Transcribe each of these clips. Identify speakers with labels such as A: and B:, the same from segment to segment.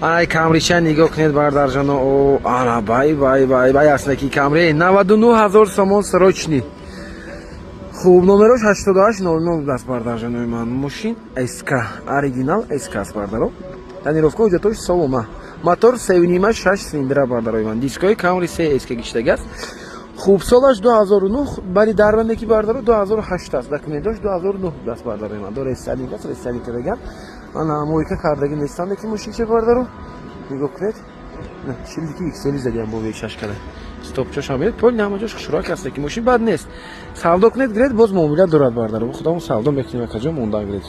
A: ай камрича нигоҳ кунед бародарҷоно. О ана бай аслаки камри 99000 сомон срочни. Хуб, номерош 8800 даст бардарҷонои ман. Мошин СК оригинал СК аст бардаро. Тонировка ҳуҷҷатош солома. Мотор 3.5 6 цилиндра бардарои ман. Дискои камри 3 СК гиштаги аст. Хуб, солаш 2009 бари дарванде ки бардаро 2008 аст. Документош 2009 даст бардарои ман. До рестайлинг аст, рестайлинг кардаган. Ана мойка кардаги нестанде ки мошинча бардаро. Нигоҳ кунед. Шилдики XL задиам бо V6 када. Стопчош ҳам мед, пол намаҷош хушрак аст ки мошин бад нест. Савдо кунед гиред, боз муомила дорад бардаро. Худам савдо мекунем акаҷо мондан гиред.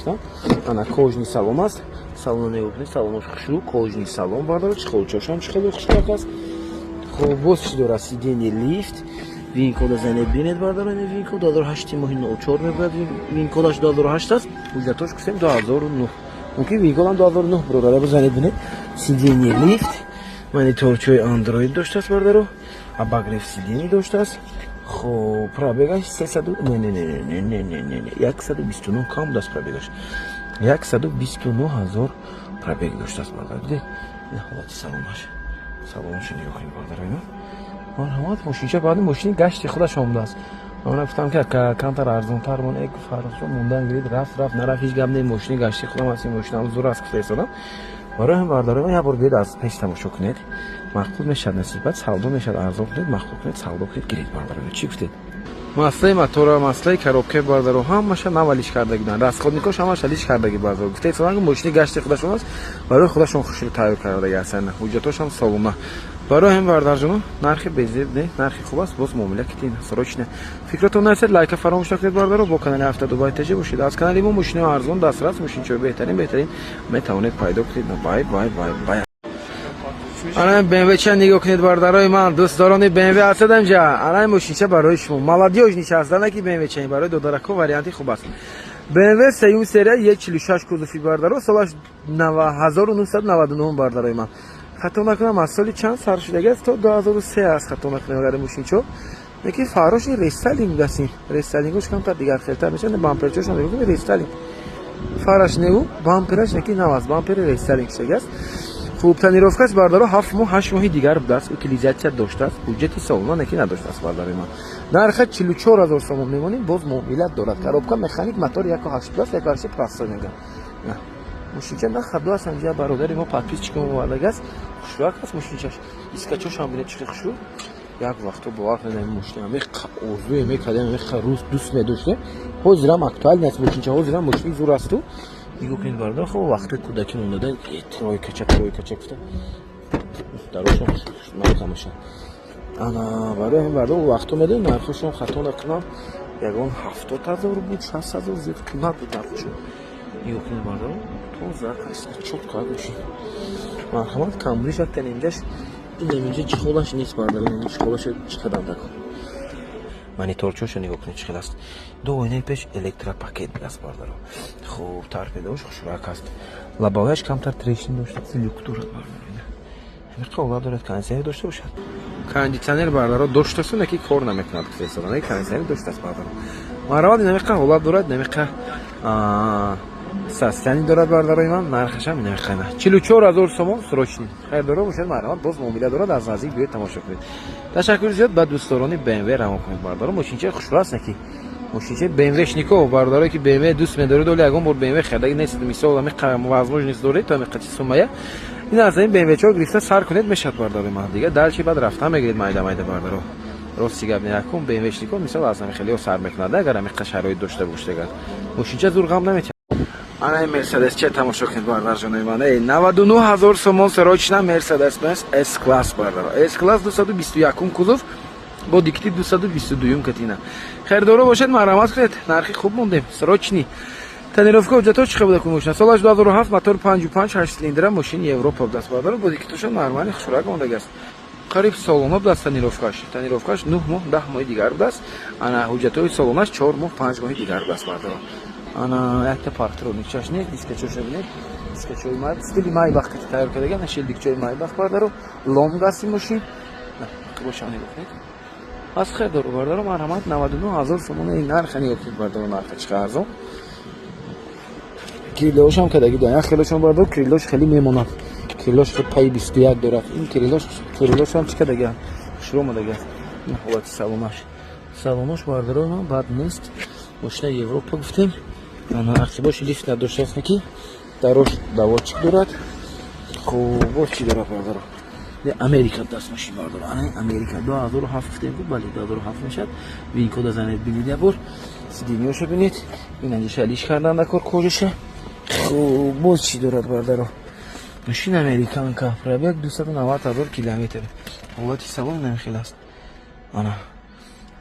A: Ана кожни салом аст. Салон нигоҳ кунед, салонош хушру, кожни салон бардаро. Чихолчошам чихели хушрак аст. Хуб, боз чӣ дорад? Сидени лифт. Винкода занеб бинед бардаро, винкод 2008 моҳи 04 мебояд. Винкодаш 2008 аст. Ҳуҷҷатош кусем 2009. Мумкин винкодам 2009 биродара занеб бинед. Сидени лифт. Мониторчои Android доштааст бардаро. Обогрев сидений доштааст. Хуб, пробегаш 300 не 129 кам даст пробегаш. 129000 пробег доштааст бардаро. Дидед? ин ҳолати салонаш. Салонаш нигоҳ кунед бардаро. марҳамат, мошинча баъди мошини гашти худаш омадааст. ман гуфтам ки камтар арзонтар мон эк фарқшо мондан гирид рафт нарафт ҳеҷ гап не мошини гашти худам аст. ин мошинам зур аст фаристодам. барои ҳам бардаро як бор биёед аз пеш тамошо кунед. мақбул мешавад насибат, савдо мешавад, арзон кунед, мақбул кунед, савдо кунед, гиред бардаро. Чӣ гуфтед? маслаи мотора, маслаи коробка бардаро ҳамаша навалиш кардаги дан. расходникош ҳамаша лиш кардаги бардаро. гуфтед содан ки мошини гашти худашон аст. барои худашон хушро тайёр кардаги ҳастанд. ҳуҷҷатош ҳам солома. барои ҳам бардарҷоно нархи безеб не, нархи хуб аст. боз муомила китин срочно. фикратон насед, лайка фаромӯш накунед бардаро. бо канали ҳафта дубай тж бошед. аз канали мо мошини арзон дастрас, мошинчои беҳтарин метавонед пайдо кунед. бай ана BMW ча нигоҳ кунед бардарои ман. дӯстдорони BMW ҳастедам ҷа. ана мошинча барои шумо молодёж нишастана ки BMW ча барои додарако варианти хуб аст. BMW сеюм серия 146 кузофи бардаро, солаш 1999 бардарои ман. хато накунам аз соли чанд сар шудагӣ аст, то 2003 аст. хато накунам агари мошинчо неки фарош рестайлинг даст. рестайлингош камтар дигар хелтар мешад. бамперчош ҳам нигоҳ рестайлинг. фараш неву, бампераш неки нав аст. бампери рестайлинг шудагӣ аст. хуб, тонировкаш бардаро 7 моҳ 8 моҳи дигар будааст. утилизатсия доштааст. ҳуҷҷати солона неки надоштааст бардарои ман. нархи 44000 сомон мемонем. боз муомилат дорад. коробка механик, мотор 1.8 плюс 1.8 простой мегӯям. мошинча на хадо аст. ҷа бародари мо подписчикам овардаги аст. хушрак аст мошинчаш. искачош ҳам бинед чӣ хушру. як вақто бо вақт надам мошина меқа орзуе мекардем меқа рӯз дӯст медоштем. ҳозирам актуал аст мошинча. ҳозирам мошини зур асту. нигоҳ кунед бардаро. хуб, вақти кӯдакӣ мондадан трой качак гуфта. дарошон тамоша. ана барои ҳам бардаро вақто медем. нархошон хато накунам. ягон 70000 буд, 60000 зиёд қимат буд нархошон. нигоҳ кунед бардаро. тоза аст, чотка мошин. марҳамат, камришак танинҷаш инҷа чихолаш нест бардаро. чихолаш чихадан дакон. мониторчоша нигоҳ кунед чӣ хел аст. ду оинаи пеш электропакет аст бардаро. хуб, торпедош хушрак аст. лабоваяш камтар трешин доштад, люк дорад бардаро. ҳамиқа олад дорад, кондитсионер дошта бошад. кондитсионер бардаро доштасу неки кор намекунад. фесодан кондитсионер доштааст бардаро. марҳамат, ҳамиқа олад дорад, ҳамиқа састяни дорад бардарои ман. нархашам намеқайма 44000 сомон срочни. хайрдоро бошед. марҳамат, боз муомила дорад. аз наздик биёед тамошо кунед. ташаккури зиёд ба дӯстдорони BMW равон кунед бардаро. мошинчаи хушрас неки мошинчаи BMW шников бардаро ки BMW дӯст медоред, оли ягон бор BMW харидаги нест. мисол ҳамиқа возможност доред то ҳамиқа суммая ин аз ин BMW чо гирифта сар кунед мешад бардарои ман. дига дальчи баъд рафта мегиред майда бардаро. рости гап накун. BMW шников мисол аз ҳами хелио сар мекунад агар ҳамиқа шароит дошта бошад. мошинча зур ғам намечад. ана Mercedes ча тамошо кунед бардарҷонои ман. 99000 сомон срочна Mercedes-Benz S-класс бардаро. S-класс 221 кузов бо дикти 222 катина. хайрдоро бошед, марҳамат кунед. нархи хуб мондем. срочни. тонировка ҳуҷҷатош чӣ буда ки мошина? солаш 2007, мотор 5.5 8 цилиндра, мошини Европа будааст бардаро. бо дикитошон нормали хушрак мондаги аст. қариб солона будааст тонировкаш. тонировкаш 9 моҳ 10 моҳи дигар будааст. ана ҳуҷҷатои солонаш 4 моҳ 5 моҳи дигар будааст бардаро. ана якта парктроникчаш не, дискачош бинед. дискачои май стили майбах ки тайёр кардаган, шилдикчои майбах бардаро. ломгаси мошин. бошам нигоҳ кунед. аз хайрдоро бардаро. марҳамат, 99000 сомон ин нарх нигоҳ кунед бардаро. нархи чӣ арзон. крилошам кадаги доня хелошон бардаро. крилош хеле мемонад. کریلاش خود پای 21 دارد. این کریلاش هم چقدر دیگه شروع مدگه. این حالت سالونش باردارو ما بد نیست. ماشین یوروپا گفتیم. انا اخبارش لیفت نداشته است که داروش داوچ دارد. خوب چی دارد باردارو. نه امریکا دست ماشین باردارو. امریکا 2007 گفتیم که ولی 2007 میشد. وین کد از آن ببینید بر. سیدینیوش ببینید. این انجام شلیش کردن دکور کوجشه. خوب چی دارد باردارو. ماشین امریکان که پرابیک 290,000 کیلومتر. حالتی سالن نمیخیل است. آنا.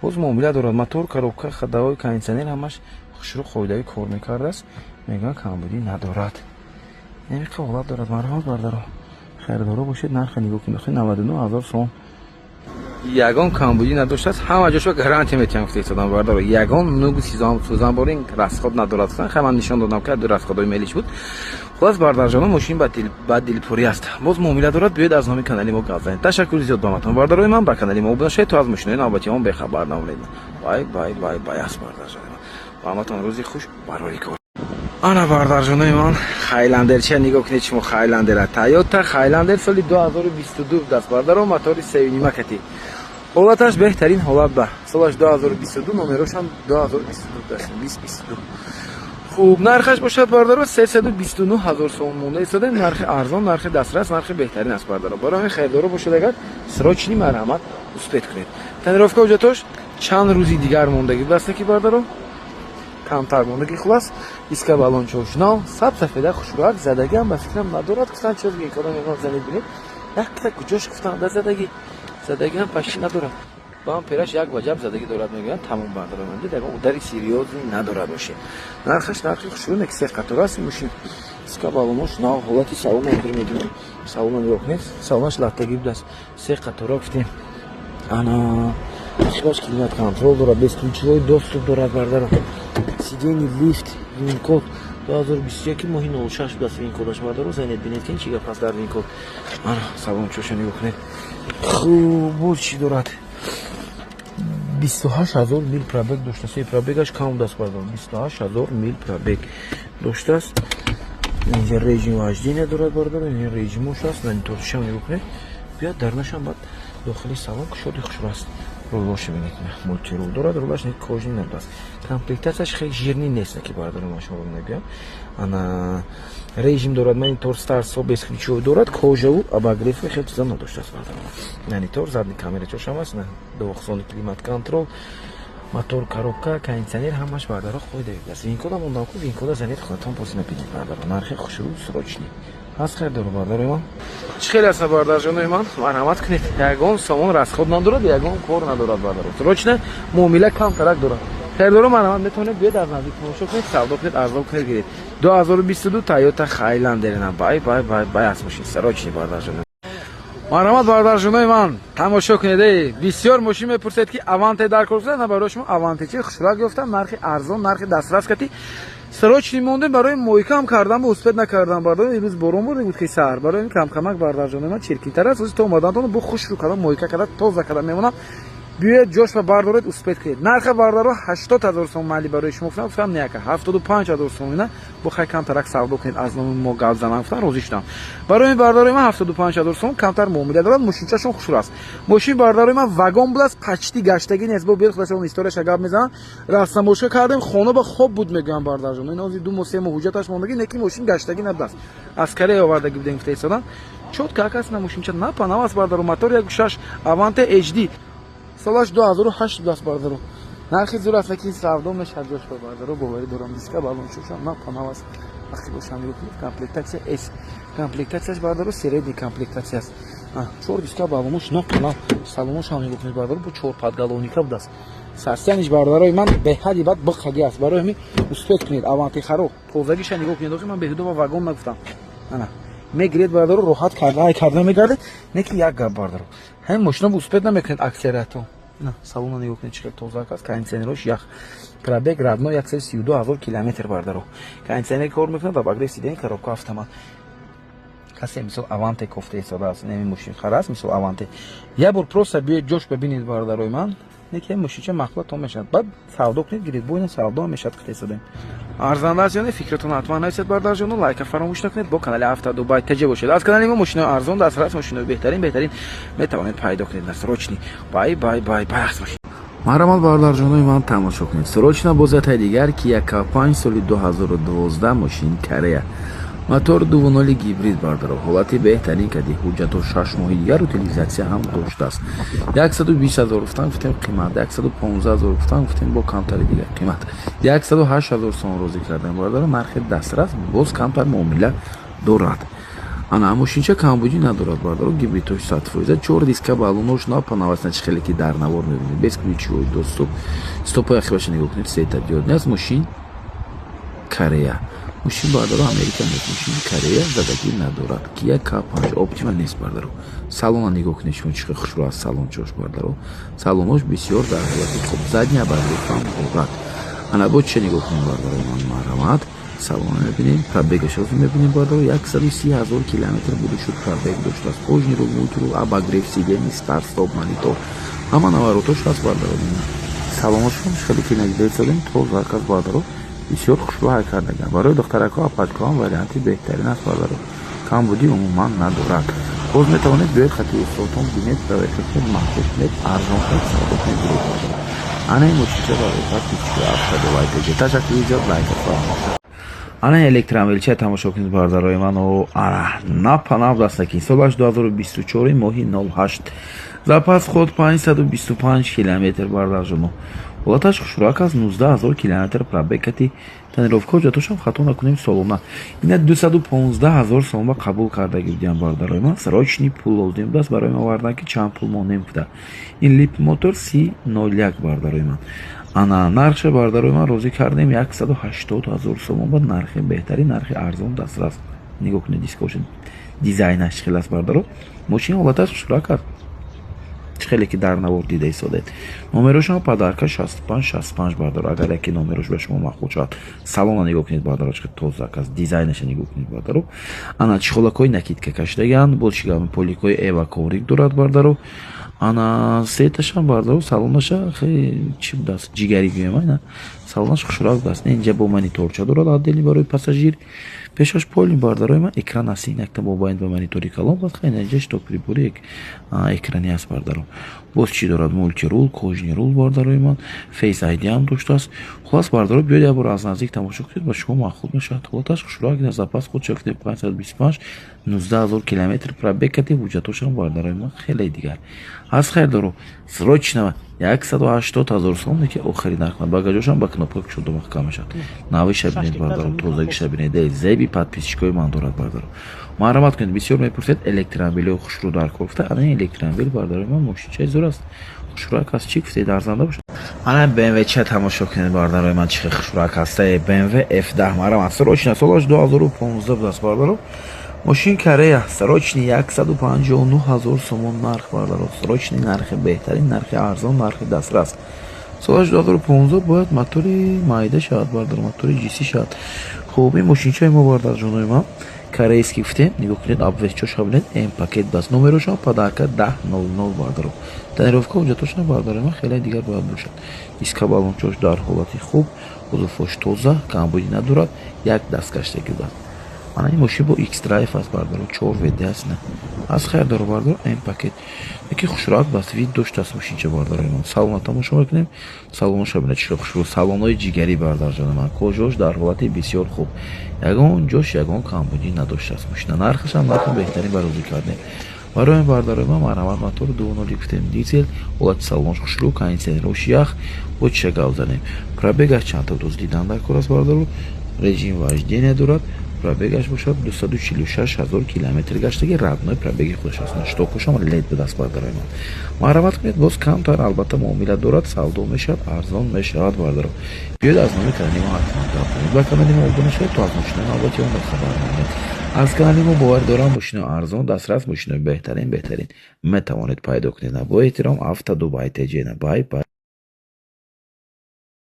A: باز معامله دارد. موتور کاروبکا خداوی کاینسنر همش خشرو خویدایی کار میکرده است. میگن کامبودی ندارد. نمیخواد حالت دارد مرحمت باردارو. خریدارو باشید نرخ نگاه کنید 99,000 سوم. یگان کامبودی نداشته است همه جاشو گارانتی میتونم گفته ایستادم باردارو. یگان نوگو سوزان بارین راسخود ندارد. خب نشان دادم که دو راسخودای ملیش بود. خلاص باردار جان ماشین با دلپوری است. باز معامله دارد بیاید از نام کانال ما گاز زنید. تشکر زیاد بامتون بارداروی من با کانال ما باشید تو از ماشین نوبتی هم به خبر نمونید. بای اس باردار جان بامتون روزی خوش باراری کن. آنا باردار جان من خایلندر چه نگاه کنید شما خایلندر تایوتا خایلندر سال 2022 دست باردارو موتور 3.5 کتی. حالتش بهترین حالت با سالش 2022 نمرش هم 2022 دست 2022. خوب نرخش باشد باردارو 329,000 سوم مونده ایستاده. نرخ ارزان نرخ دسترس نرخ بهترین است باردارو. برای خریدارو باشد اگر سراچنی مرحمت اسپت کنید. تنرافکا اوجاتوش چند روزی دیگر موندگی بسته که باردارو کمتر موندگی خلاص ایسکا بالون چوشنا سب سفیده خوشروک زدگی هم بفکرم ندارد گفتن چرا این کارو میگن زنید بینید یک کجاش گفتن در زدگی هم پشتی ندارد. با هم پیرش یک وجب زدگی دارد میگن تمام باردارو من دیگه اون دری سیریوزی ندارد باشه. نرخش نرخ خوشون یک سه قطراست میشیم. اسکا بالونش نه حالتی سالون اندر میدونم سالون yok نیست سالونش لاتگی بود است سه قطرا گفتیم. انا باش کلیمات کنترل دارد بیست ключевой доступ دارد باردارو. سیدینی لیفت وین کد 2021 ماهی 06 بود است وین کدش باردارو زنید بینید که این چی گپ است در وین کد. انا سالون چوشنی بکنید. خوب چی دارد 28,000 میل پرابگ داشته است. پرابگش کم دست باردارو 28,000 میل پرابگ داشته است. اینجا رژیم واجدی ندارد باردارو. این رژیمش است من تو شام بکنید بیاد درنش هم بعد داخلی سالن کشوری خوش است. رولش ببینید مولتی رول دارد. رولش نه کوژنی نداشت. کامپلکتاسش خیلی ژیرنی نیست که باردارو ماشین رو میگم. انا رژیم دارد من تور استار صبح اسکریچو دارد کوژو اباگریف خیلی چیزا نداشته است باردارو. یعنی تور زدنی کامera چوش هم است نه دوخسون کلیمات کنترل موتور کاروبکا کاینسنر همش باردارو خود است. این کدام اون داکو این کدا زنید خودتون پوسینه ببینید باردارو نرخ خوشرو سروچنی هست خریدارو باردارو من چخیلی است باردار جان من مرحمت کنید. یگان سامان راست خود ندارد یگان کور ندارد باردارو سروچنه معامله کم ترک دارد. خریدارو مرحمت میتونه بیاد از نزدیک نمایش کنید سودا کنید ارزان کنید گیرید. 2022 تایوتا خایلندر نه بای اس ماشین سروچنی باردار جان مرحمت باردار جان من تماشا کنید. بسیار ماشین میپرسید که اوانت در کار نه برای شما اوانت چی خوشراک گفتم نرخ ارزان نرخ دسترس کتی سراچ میمونده برای مویکم کردم و اسپت نکردم باردار. امروز بارون بود که سحر برای این کم کمک باردار جان من چرکیتر است تو اومدن تو بو خوش رو کردم مویکا کردم تازه کردم میمونم بیاید جوش و باردارت اسپت کنید. نرخ باردارو 80,000 سوم مالی برای شما گفتم نه که 75,000 سوم نه بو خیلی کم ترک سودا کنید از نام ما گاز زدن گفتن روزیشتم برای این باردارو من 75,000 سوم کمتر معامله دارد. ماشینچشون خوش است. ماشین باردارو من واگن بلاس پچتی گشتگی نسبت بیاد خلاص اون استوریش گاب میزنن راستم ماشین کردم خونه به خوب بود میگم باردار جون اینا دو موسه حجتش موندگی نکی ماشین گشتگی نبلاس اسکری آوردگی بودن گفته ایستادن چوت کاکاس ماشین چه نه پناواس باردارو موتور یک شش اوانت اچ دی سالش 2008 دست باردارو نرخی زور است که سردم نشه جوش باردارو باوری دارم دیسکا بالون شوشم نه پناواس وقتی باشم میگم کامپلکتاسیا اس کامپلکتاسیاش باردارو سری دی کامپلکتاسیا است. چور دیسکا بالونش نه پنا سالونش هم میگم باردارو با چور پادگالونیکا بود است. ساستانش بارداروی من به حدی بعد بخگی است برای همین اسپت کنید اوانتی خرو توزگیش نگاه کنید من بهدو با واگن نگفتم نه میگرید باردارو راحت کرده میگرده نه که یک گاب باردارو هم ماشین اسپت نمیکنید اکسلراتو نه سالون نگاه کنید چقدر توزک است کاینسنروش یخ پرابگ رادنو 132,000 کیلومتر باردارو کاینسنر کار میکنه با باگری سیدین کاروبکا автомат کسی مثل اوانتی گفته ایستاده است نمی ماشین خلاص مثل اوانتی یه بار پروسه بیاید جوش ببینید بارداروی من یکی مشیچه مخلوط تا میشد بعد سودا کنید گرید بوین سودا میشد که حسابیم ارزنده از یعنی فکرتون حتما نویسید بردار جون لایک فراموش نکنید با کانال 72 بایت تجه باشید از کانال ما ماشین ارزان دسترس ماشین بهترین میتوانید پیدا کنید در سروچنی بای مرحمت بردار جون من تماشا کنید سروچنا بازات دیگر که K5 سال 2012 ماشین کره мотор 2.0 гибрид бардоро ҳолати беҳтарин кади ҳуҷҷату 6 моҳи дигар утилизатсия ҳам доштааст 120,000 гуфтам гуфтем қимат 115,000 гуфтам гуфтем бо камтари дигар қимат 108,000 сом розӣ кардем бардоро нархи дастрас боз камтар муомила дорад ана мошинча камбудӣ надорад бардоро гибридош 100%, 4 диска балонош напанавасна чи хеле ки дар навор мебинед без ключевой доступ стопои ахибаша нигоҳ кунед сета диодни аст мошин корея мошин бардоро америка нест мошин корея задагӣ надорад Kia K5 оптима нест бардоро салона нигоҳ кунед шумо чӣ хушро аст салончош бардоро салонош бисёр дар ҳолати хуб задния бардофам дорад ана бо чӣ нигоҳ кунем бардоро ман маҳрамат салон мебинем пробегашро мебинем бардоро 130,000 километр буду шуд пробег доштааст кожниру муйтру абагрев сидени старт стоп монитор ҳама наворотош аст бардоро салоношон хеле ки нагидесадем то заказ бардоро бисёр хушбаҳ кардаган барои духтарако апачкоам варианти беҳтарин аст бардоро камбудӣ умуман надорад боз метавонед биёед хати устотон бинед равешакунед маҳбуб кунед арзон кунед савдо кунед гиред бардоро ана ин мошинча барои ташаккури зиёд лайка фармош ана электромобилча тамошо кунед бардорои ману ана напанав дастакин солаш 2024 моҳи 08 запас худ 525 километр бардажуну ҳолаташ хушрак аст 19000 километр пробегати тонировка ҳуҷҷатошам хато накунем солона ина 215,000 сомба қабул кардаги будиам бардорои ман срочни пул лозим буд аст барои ман вардан ки чанд пул монем буда ин лип мотор 301 бардорои ман ана нархша бардорои ман розӣ кардем 180,000 сомон ба нархи беҳтарин нархи арзон дастрас нигоҳ кунед дискош дизайнаш чӣ хел аст бардоро мошин ҳолаташ хушрак аст хеле ки дар навор дида истодед номерошам падарка 65 бардоро агар яке номерош ба шумо махбуб шавад салона нигоҳ кунед бардоро чӣ тозак аст дизайнаша нигоҳ кунед бардоро ана чихолакои накидка кашидаган бо чигами поликои эва коврик дорад бардоро ана сеташам бардоро салонаша хеле чӣ будааст ҷигари гӯям ана салонаш хушрак будааст инҷа бо мониторча дорад отдели барои пассажир пешаш полин бардорои ман экран аст инакта мобайнд ба монитори калон бад хайн инҷаш то прибори экрани аст бардоро боз чӣ дорад мультирул кожни рул бардорои ман фейс айди ҳам доштааст хулас бардоро биёед як бор аз наздик тамошо кунед ба шумо махлуб мешавад ҳолаташ хушрак ин запас худ чакде 525 19000 километр пробег кати ҳуҷҷатошам бардорои ман хеле дигар аз хайр дору срочно 180,000 сом ки охири нарх багажошам ба кнопка кушода маҳкам мешавад навиша бинед бардоро тозагиша бинед зеби подписчикои ман дорад бардоро маҳрамат кунед бисёр мепурсед электромобили хушрӯ дар кор гуфта ана электромобил бардорои ман мошинчаи зур аст хушрак аст чӣ гуфтед арзанда бошад ана BMW ча тамошо кунед бардорои ман чӣ хушрак аст BMW F10 маҳрамат срочно солаш 2015 будааст бардоро мошин корея срочни 159,000 сомон нарх бардоро срочни нархи беҳтарин нархи арзон нархи дастрас солаш 2015 бояд мотори майда шавад бардоро мотори GC шавад хуб ин мошинчаи мо бардар ҷонои ман корейский гуфтем нигоҳ кунед обвесчошо бинед м пакет баст номерошам падарка 1000 бардоро тонировка ҳуҷҷатошам бардорои ман хеле дигар бояд бошад диска балончош дар ҳолати хуб узуфош тоза камбудӣ надорад як дасткаштагӣ дорад ана ин мошин бо X-Drive аст бардоро 4 вд аст на аз хайр доро бардоро м пакет яке хушрак баст вид доштааст мошинча бардорои ман салона тамошо мекунем салоноша бинед чӣ хушрӯ салонои ҷигарӣ бардар ҷони ман кожош дар ҳолати бисёр хуб ягон ҷош ягон камбудӣ надоштааст мошина нархашам нархи беҳтарин барозӣ кардем барои бардорои ман маҳрамат мотор 2.0 гуфтем дизел ҳолати салонош хушрӯ кондитсионерош ях бо чиша гап занем пробегаш чандта доз дидан дар кор аст бардоро режим вождения дорад пробегаш бошад 246,000 километр гаштаги родной пробеги худаш аст штокошам лед будааст бардорои ман маҳрамат кунед боз камтар албатта муомила дорад савдо мешавад арзон мешавад бардоро биёед аз номи канали мо ҳатман гап кунед ба канали мо обуна шавед то аз мошинаи навбати он хабар меоед аз канали мо бовар дорам мошинаи арзон дастрас мошинаи беҳтарин метавонед пайдо кунед бо эҳтиром авто дубай тҷ бай